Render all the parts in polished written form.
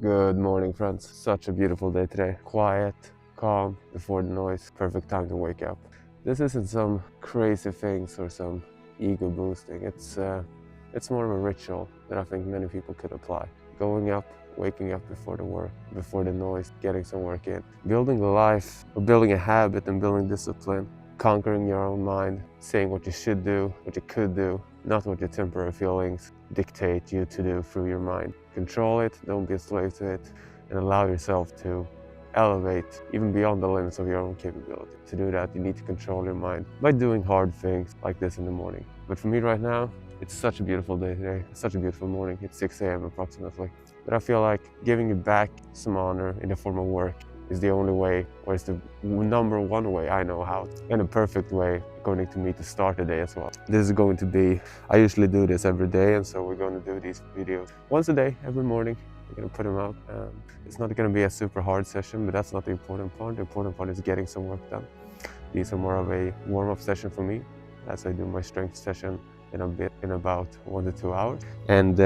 Good morning, friends. Such a beautiful day today. Quiet, calm, before the noise. Perfect time to wake up. This isn't some crazy things or some ego boosting. It's more of a ritual that I think many people could apply. Going up, waking up before the work, before the noise, getting some work in. Building a life, or building a habit and building discipline. Conquering your own mind, saying what you should do, what you could do, not what your temporary feelings dictate you to do through your mind. Control it, don't be a slave to it, and allow yourself to elevate even beyond the limits of your own capability. To do that, you need to control your mind by doing hard things like this in the morning. But for me right now, it's such a beautiful day today, such a beautiful morning. It's 6 a.m. approximately. But I feel like giving you back some honor in the form of work is the only way, or it's the number one way I know how, and a perfect way, according to me, to start the day as well. This is going to be, I usually do this every day, and so we're going to do these videos once a day, every morning. We're going to put them out. It's not going to be a super hard session, but that's not the important part. The important part is getting some work done. These are more of a warm-up session for me, as I do my strength session in about 1 to 2 hours. And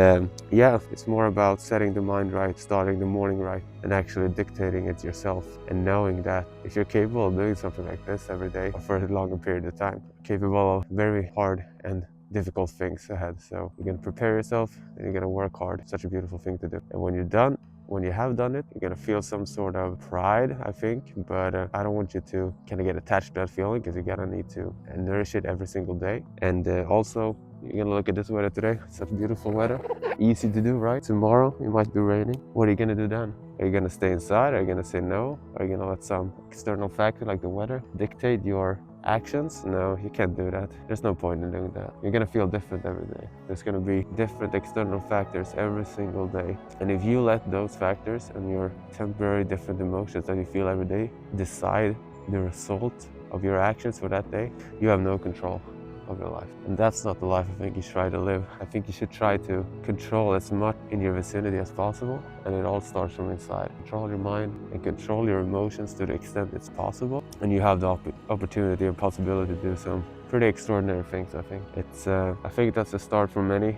yeah, it's more about setting the mind right, starting the morning right, and actually dictating it yourself, and knowing that if you're capable of doing something like this every day or for a longer period of time, you're capable of very hard and difficult things ahead. So you're gonna prepare yourself and you're gonna work hard. It's such a beautiful thing to do. And when you're done, when you have done it, you're gonna feel some sort of pride, I think, but I don't want you to kind of get attached to that feeling, because you're gonna need to nourish it every single day. And also, you're gonna look at this weather today. It's such beautiful weather. Easy to do, right? Tomorrow, it might be raining. What are you gonna do then? Are you gonna stay inside? Are you gonna say no? Are you gonna let some external factor like the weather dictate your actions? No, you can't do that. There's no point in doing that. You're gonna feel different every day. There's gonna be different external factors every single day. And if you let those factors and your temporary different emotions that you feel every day decide the result of your actions for that day, you have no control of your life. And that's not the life I think you should try to live. I think you should try to control as much in your vicinity as possible, and it all starts from inside. Control your mind and control your emotions to the extent it's possible, and you have the opportunity and possibility to do some pretty extraordinary things. I think that's a start for many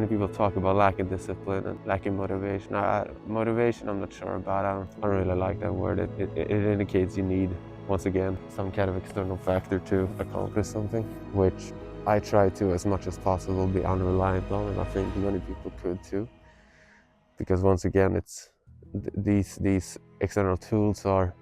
people talk about lacking discipline and lacking motivation. Motivation, I'm not sure about. I don't really like that word. It indicates you need, once again, some kind of external factor to accomplish something, which I try to, as much as possible, be unreliant on, and I think many people could too. Because once again, it's these external tools are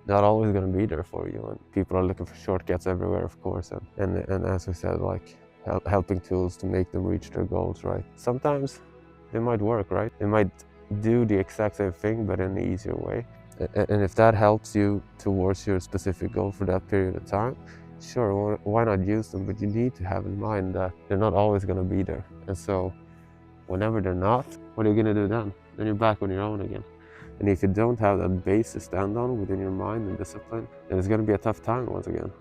not always going to be there for you, and people are looking for shortcuts everywhere, of course, and as we said, like helping tools to make them reach their goals, right? Sometimes they might work, right? They might do the exact same thing, but in an easier way. And if that helps you towards your specific goal for that period of time, sure, why not use them? But you need to have in mind that they're not always going to be there. And so whenever they're not, what are you going to do then? Then you're back on your own again. And if you don't have that base to stand on within your mind and discipline, then it's going to be a tough time once again,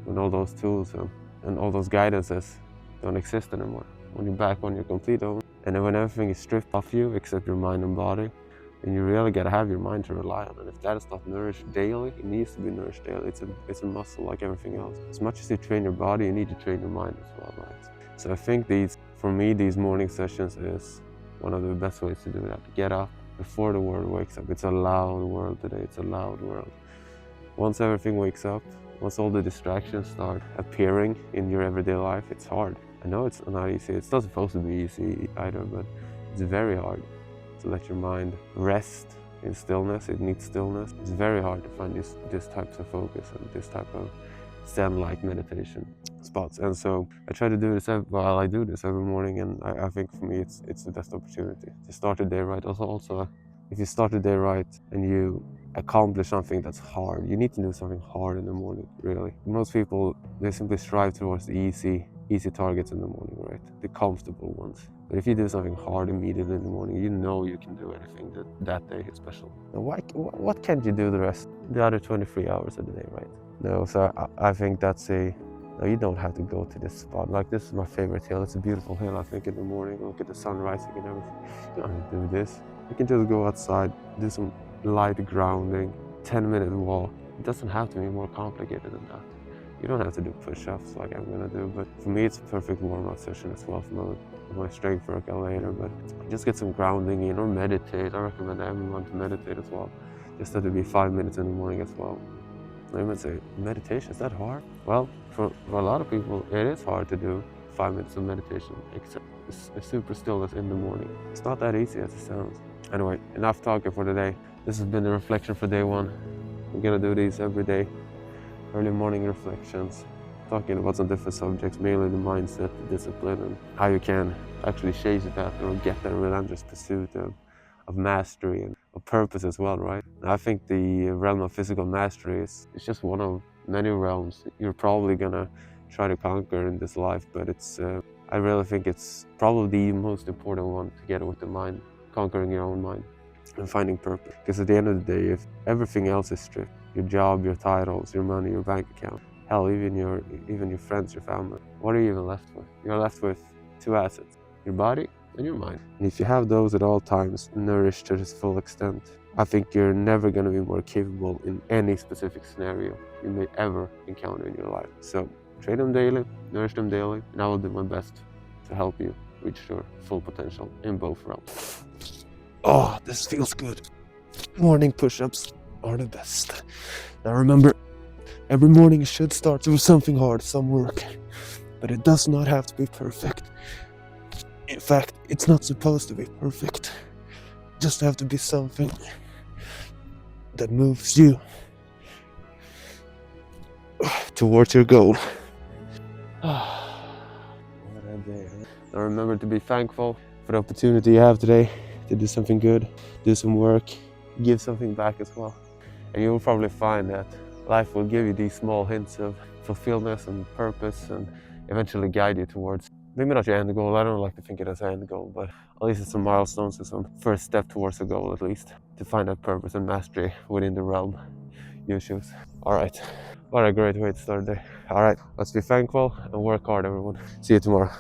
when all those tools and all those guidances don't exist anymore. When you're back on your complete own, and then when everything is stripped off you except your mind and body, and you really got to have your mind to rely on. And if that is not nourished daily, it needs to be nourished daily. It's a muscle like everything else. As much as you train your body, you need to train your mind as well, right? So I think for me, these morning sessions is one of the best ways to do that. Get up before the world wakes up. It's a loud world today. It's a loud world. Once everything wakes up, once all the distractions start appearing in your everyday life, it's hard. I know it's not easy. It's not supposed to be easy either, but it's very hard to let your mind rest in stillness. It needs stillness. It's very hard to find this types of focus and this type of Zen-like meditation spots. And so I try to do this while I do this every morning, and I think for me it's the best opportunity to start the day right. Also, if you start the day right and you accomplish something that's hard, you need to do something hard in the morning, really. Most people, they simply strive towards the easy targets in the morning, right? The comfortable ones. But if you do something hard immediately in the morning, you know you can do anything that day is special. Now, what can't you do the other 23 hours of the day, right? No, so I think that's no, you don't have to go to this spot. Like, this is my favorite hill. It's a beautiful hill, I think, in the morning. Look at the sun rising and everything. You don't have to do this. You can just go outside, do some light grounding, 10-minute walk. It doesn't have to be more complicated than that. You don't have to do push-ups like I'm gonna do, but for me it's a perfect warm-up session as well, from my strength workout later, but just get some grounding in or meditate. I recommend everyone to meditate as well. Just have to be 5 minutes in the morning as well. I might say, meditation, is that hard? Well, for a lot of people, it is hard to do 5 minutes of meditation, except a super stillness in the morning. It's not that easy as it sounds. Anyway, enough talking for today. This has been the reflection for day 1. We're gonna do these every day. Early morning reflections, talking about some different subjects, mainly the mindset, the discipline, and how you can actually chase that or get that relentless pursuit of mastery and of purpose as well, right? And I think the realm of physical mastery is just one of many realms you're probably gonna try to conquer in this life, but I really think it's probably the most important one together with the mind, conquering your own mind and finding purpose. Because at the end of the day, if everything else is stripped, your job, your titles, your money, your bank account, hell, even your friends, your family, what are you even left with? You're left with 2 assets, your body and your mind. And if you have those at all times, nourished to its full extent, I think you're never going to be more capable in any specific scenario you may ever encounter in your life. So train them daily, nourish them daily, and I will do my best to help you reach your full potential in both realms. Oh, this feels good. Morning push-ups are the best. Now remember, every morning should start with something hard, some work, but it does not have to be perfect. In fact, it's not supposed to be perfect. It just have to be something that moves you towards your goal. What a day, huh? Now remember to be thankful for the opportunity you have today to do something good, do some work, give something back as well. And you will probably find that life will give you these small hints of fulfillment and purpose and eventually guide you towards, maybe not your end goal, I don't like to think it as an end goal, but at least it's some milestones or some first step towards a goal at least, to find that purpose and mastery within the realm you choose. Alright, what a great way to start the day. Alright, let's be thankful and work hard, everyone. See you tomorrow.